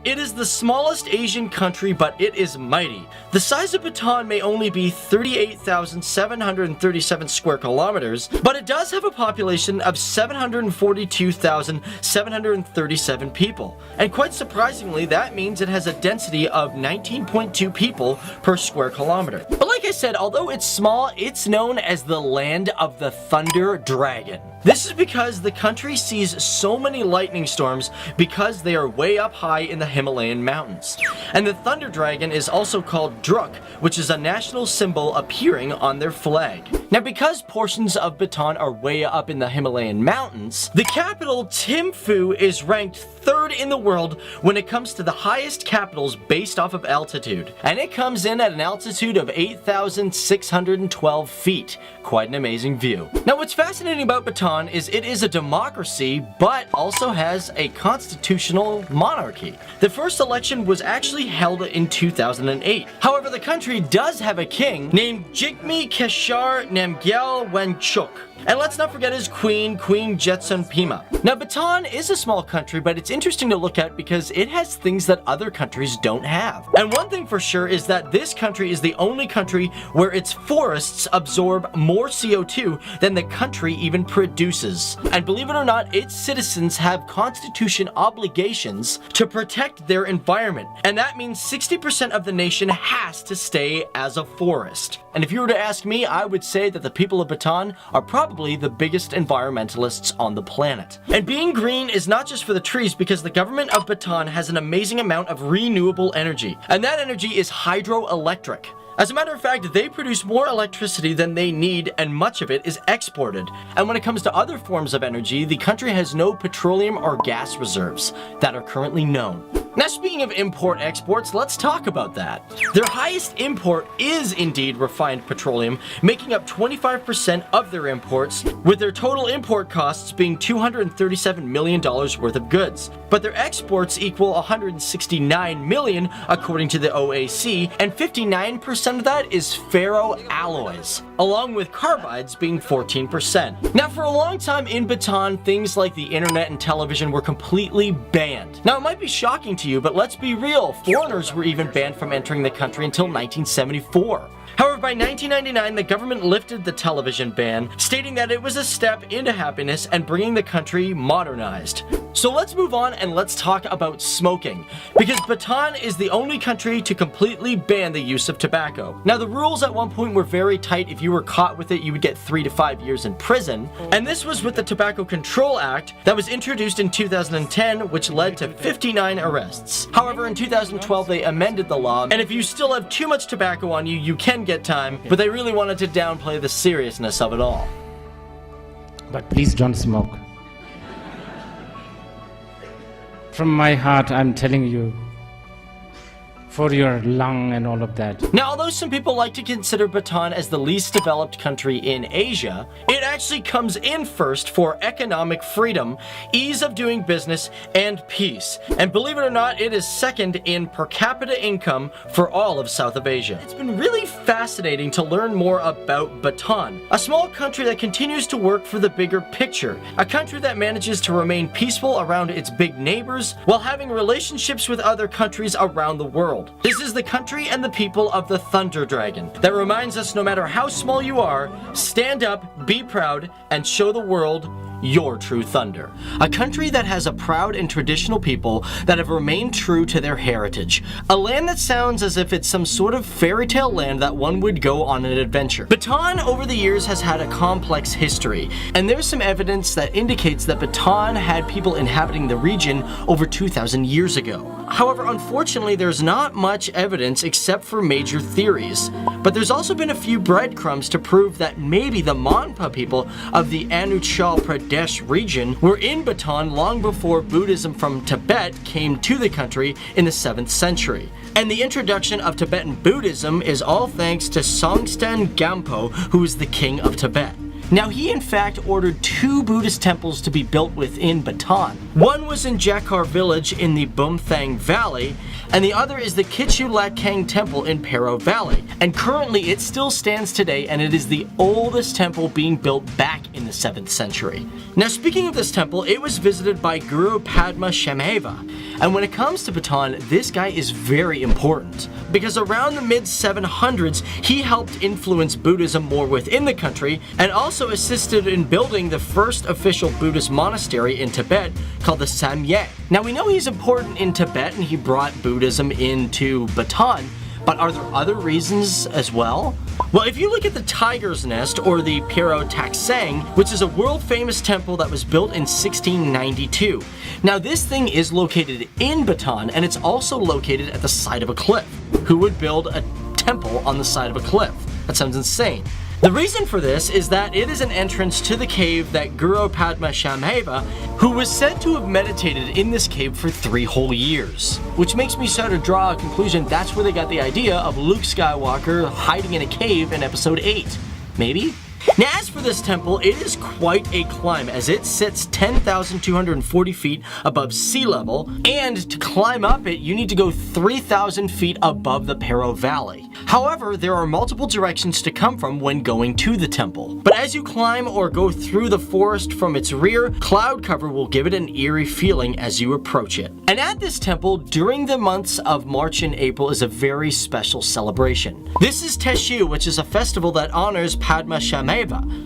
It is the smallest Asian country, but it is mighty. The size of Bhutan may only be 38,737 square kilometers, but it does have a population of 742,737 people. And quite surprisingly, that means it has a density of 19.2 people per square kilometer. But like I said, although it's small, it's known as the land of the Thunder Dragon. This is because the country sees so many lightning storms because they are way up high in the Himalayan mountains. And the Thunder Dragon is also called Druk, which is a national symbol appearing on their flag. Now, because portions of Bhutan are way up in the Himalayan mountains, the capital, Thimphu, is ranked 3rd in the world when it comes to the highest capitals based off of altitude. And it comes in at an altitude of 8,612 feet. Quite an amazing view. Now, what's fascinating about Bhutan is it is a democracy, but also has a constitutional monarchy. The first election was actually held in 2008. However, the country does have a king named Jigme Khesar Namgyal Wangchuk. And let's not forget his queen, Queen Jetsun Pima. Now, Bhutan is a small country, but it's interesting to look at because it has things that other countries don't have. And one thing for sure is that this country is the only country where its forests absorb more CO2 than the country even produces. And believe it or not, its citizens have constitution obligations to protect their environment. And that means 60% of the nation has to stay as a forest. And if you were to ask me, I would say that the people of Bhutan are probably the biggest environmentalists on the planet. And being green is not just for the trees, because the government of Bhutan has an amazing amount of renewable energy, and that energy is hydroelectric. As a matter of fact, they produce more electricity than they need, and much of it is exported. And when it comes to other forms of energy, the country has no petroleum or gas reserves that are currently known. Now, speaking of import-exports, let's talk about that. Their highest import is indeed refined petroleum, making up 25% of their imports, with their total import costs being $237 million worth of goods. But their exports equal $169 million according to the OAC, and 59% of that is ferroalloys, along with carbides being 14%. Now, for a long time in Bhutan, things like the internet and television were completely banned. Now, it might be shocking to you, but let's be real, foreigners were even banned from entering the country until 1974. However, by 1999, the government lifted the television ban, stating that it was a step into happiness and bringing the country modernized. So let's move on and let's talk about smoking, because Bhutan is the only country to completely ban the use of tobacco. Now, the rules at one point were very tight. If you were caught with it, you would get 3 to 5 years in prison. And this was with the Tobacco Control Act that was introduced in 2010, which led to 59 arrests. However, in 2012, they amended the law, and if you still have too much tobacco on you, you can get time, but they really wanted to downplay the seriousness of it all. But please don't smoke. From my heart, I'm telling you, for your lung and all of that. Now, although some people like to consider Bhutan as the least developed country in Asia, it actually comes in first for economic freedom, ease of doing business, and peace. And believe it or not, it is second in per capita income for all of South of Asia. It's been really fascinating to learn more about Bhutan, a small country that continues to work for the bigger picture, a country that manages to remain peaceful around its big neighbors while having relationships with other countries around the world. This is the country and the people of the Thunder Dragon that reminds us, no matter how small you are, stand up, be proud, and show the world your true thunder. A country that has a proud and traditional people that have remained true to their heritage. A land that sounds as if it's some sort of fairy tale land that one would go on an adventure. Bhutan over the years has had a complex history, and there's some evidence that indicates that Bhutan had people inhabiting the region over 2,000 years ago. However, unfortunately, there's not much evidence except for major theories. But there's also been a few breadcrumbs to prove that maybe the Monpa people of the Arunachal Pradesh region were in Bhutan long before Buddhism from Tibet came to the country in the 7th century. And the introduction of Tibetan Buddhism is all thanks to Songtsen Gampo, who is the king of Tibet. Now, he in fact ordered 2 Buddhist temples to be built within Bhutan. One was in Jakar village in the Bumthang Valley, and the other is the Kitchulakang Temple in Paro Valley. And currently it still stands today, and it is the oldest temple being built back in the 7th century. Now, speaking of this temple, it was visited by Guru Padma Sambhava, And when it comes to Bhutan, this guy is very important, because around the mid-700s, he helped influence Buddhism more within the country, and also assisted in building the first official Buddhist monastery in Tibet called the Samye. Now we know he's important in Tibet and he brought Buddhism into Bhutan, but are there other reasons as well? Well, if you look at the Tiger's Nest, or the Pero Taksang, which is a world-famous temple that was built in 1692. Now this thing is located in Bhutan, and it's also located at the side of a cliff. Who would build a temple on the side of a cliff? That sounds insane. The reason for this is that it is an entrance to the cave that Guru Padma Shamhava, who was said to have meditated in this cave for 3 whole years. Which makes me sort of draw a conclusion that's where they got the idea of Luke Skywalker hiding in a cave in episode 8. Maybe? Now as for this temple, it is quite a climb, as it sits 10,240 feet above sea level, and to climb up it, you need to go 3,000 feet above the Pero Valley. However, there are multiple directions to come from when going to the temple. But as you climb or go through the forest from its rear, cloud cover will give it an eerie feeling as you approach it. And at this temple, during the months of March and April, is a very special celebration. This is Teshu, which is a festival that honors Padma Shamhava.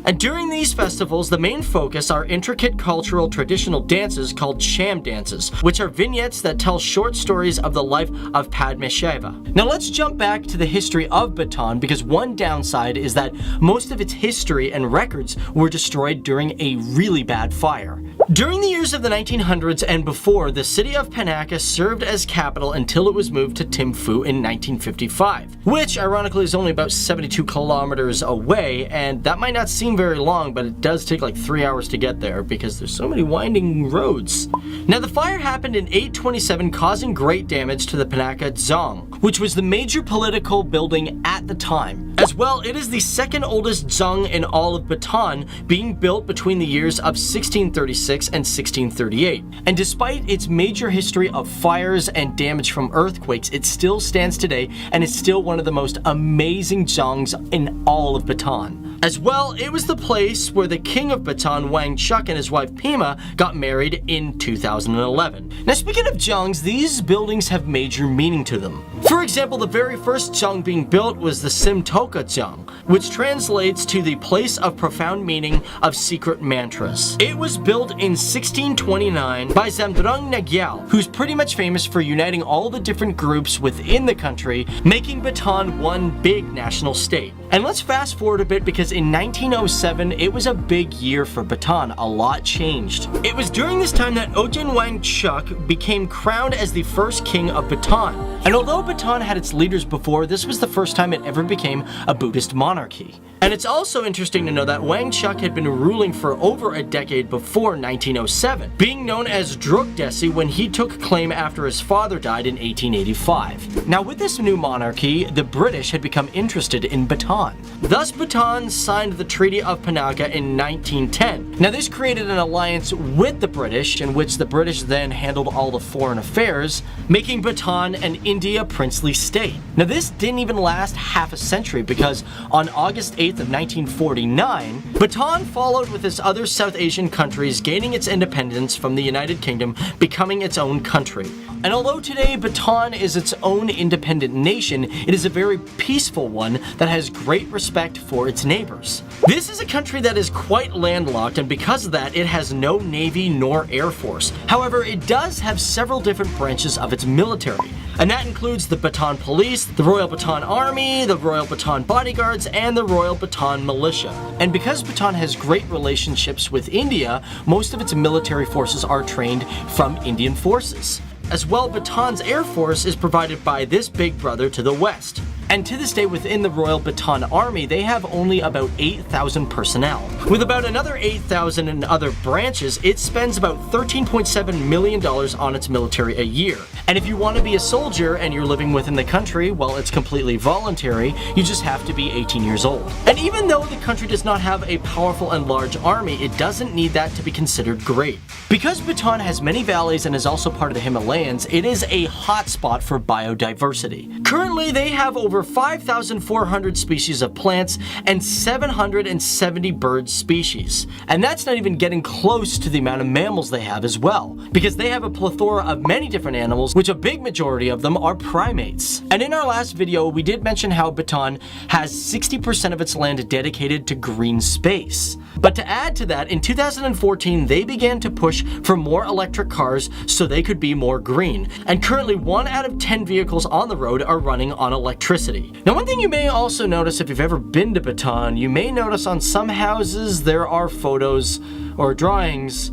And during these festivals, the main focus are intricate cultural traditional dances called sham dances, which are vignettes that tell short stories of the life of Padma Shamhava. Now let's jump back to the history of Bhutan, because one downside is that most of its history and records were destroyed during a really bad fire. During the years of the 1900s and before, the city of Panaka served as capital until it was moved to Thimphu in 1955, which ironically is only about 72 kilometers away, and that might not seem very long, but it does take like 3 hours to get there because there's so many winding roads. Now the fire happened in 827, causing great damage to the Panaka Dzong, which was the major political building at the time. As well, it is the second oldest dzong in all of Bhutan, being built between the years of 1636 and 1638. And despite its major history of fires and damage from earthquakes, it still stands today and is still one of the most amazing dzongs in all of Bhutan. As well, it was the place where the king of Bhutan, Wangchuck, and his wife Pema got married in 2011. Now speaking of dzongs, these buildings have major meaning to them. For example, the very first dzong being built was the Simtoka Dzong, which translates to the place of profound meaning of secret mantras. It was built in 1629 by Zamdrung Nagyal, who's pretty much famous for uniting all the different groups within the country, making Bhutan one big national state. And let's fast forward a bit, because in 1907, it was a big year for Bhutan. A lot changed. It was during this time that Ojen Wangchuck became crowned as the first king of Bhutan. And although Bhutan had its leaders before, this was the first time it ever became a Buddhist monarchy. And it's also interesting to know that Wangchuck had been ruling for over a decade before 1907, being known as Druk Desi when he took claim after his father died in 1885. Now with this new monarchy, the British had become interested in Bhutan. Thus Bhutan signed the Treaty of Panaka in 1910. Now this created an alliance with the British, in which the British then handled all the foreign affairs, making Bhutan an India princely state. Now this didn't even last half a century, because on August 8th of 1949, Bhutan followed with its other South Asian countries, gaining its independence from the United Kingdom, becoming its own country. And although today Bhutan is its own independent nation, it is a very peaceful one that has great respect for its neighbors. This is a country that is quite landlocked, and because of that, it has no navy nor air force. However, it does have several different branches of its military, and that includes the Bhutan Police, the Royal Bhutan Army, the Royal Bhutan Bodyguards, and the Royal Bhutan Militia. And because Bhutan has great relationships with India, most of its military forces are trained from Indian forces. As well, Bhutan's Air Force is provided by this big brother to the west. And to this day, within the Royal Bhutan Army, they have only about 8,000 personnel. With about another 8,000 in other branches, it spends about $13.7 million on its military a year. And if you want to be a soldier and you're living within the country, well, it's completely voluntary. You just have to be 18 years old. And even though the country does not have a powerful and large army, it doesn't need that to be considered great. Because Bhutan has many valleys and is also part of the Himalayas, it is a hotspot for biodiversity. Currently, they have over over 5,400 species of plants and 770 bird species. And that's not even getting close to the amount of mammals they have as well, because they have a plethora of many different animals, which a big majority of them are primates. And in our last video, we did mention how Bhutan has 60% of its land dedicated to green space. But to add to that, in 2014, they began to push for more electric cars so they could be more green. And currently 1 out of 10 vehicles on the road are running on electricity. Now, one thing you may also notice if you've ever been to Bhutan, you may notice on some houses there are photos or drawings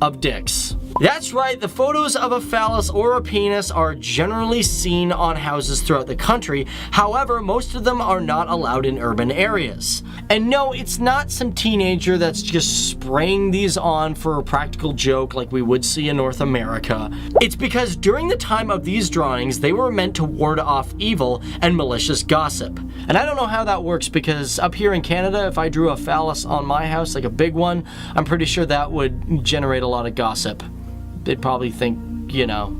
of dicks. That's right, the photos of a phallus or a penis are generally seen on houses throughout the country. However, most of them are not allowed in urban areas. And no, it's not some teenager that's just spraying these on for a practical joke like we would see in North America. It's because during the time of these drawings, they were meant to ward off evil and malicious gossip. And I don't know how that works, because up here in Canada, if I drew a phallus on my house, like a big one, I'm pretty sure that would generate a lot of gossip. They'd probably think, you know,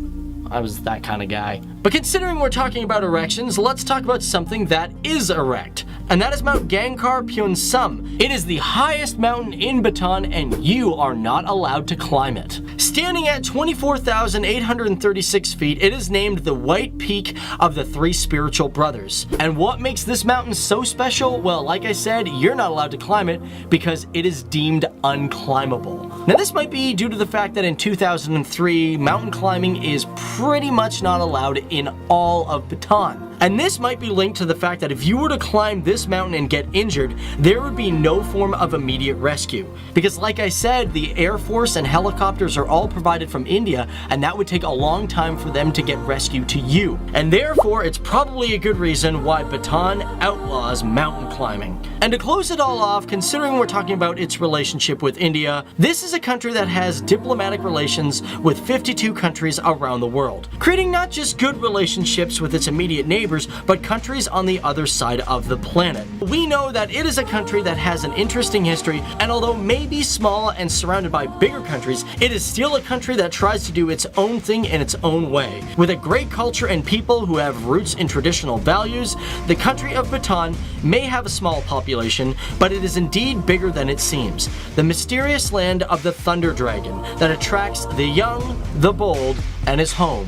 I was that kind of guy. But considering we're talking about erections, let's talk about something that is erect. And that is Mount Gangkhar Pyeonsum. It is the highest mountain in Bhutan, and you are not allowed to climb it. Standing at 24,836 feet, it is named the White Peak of the Three Spiritual Brothers. And what makes this mountain so special? Well, like I said, you're not allowed to climb it because it is deemed unclimbable. Now, this might be due to the fact that in 2003, mountain climbing is pretty much not allowed in all of Bhutan. And this might be linked to the fact that if you were to climb this mountain and get injured, there would be no form of immediate rescue. Because like I said, the Air Force and helicopters are all provided from India, and that would take a long time for them to get rescued to you. And therefore, it's probably a good reason why Bhutan outlaws mountain climbing. And to close it all off, considering we're talking about its relationship with India, this is a country that has diplomatic relations with 52 countries around the world, creating not just good relationships with its immediate neighbors, but countries on the other side of the planet. We know that it is a country that has an interesting history, and although maybe small and surrounded by bigger countries, it is still a country that tries to do its own thing in its own way. With a great culture and people who have roots in traditional values, the country of Bhutan may have a small population, but it is indeed bigger than it seems. The mysterious land of the Thunder Dragon that attracts the young, the bold, and is home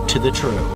to the true.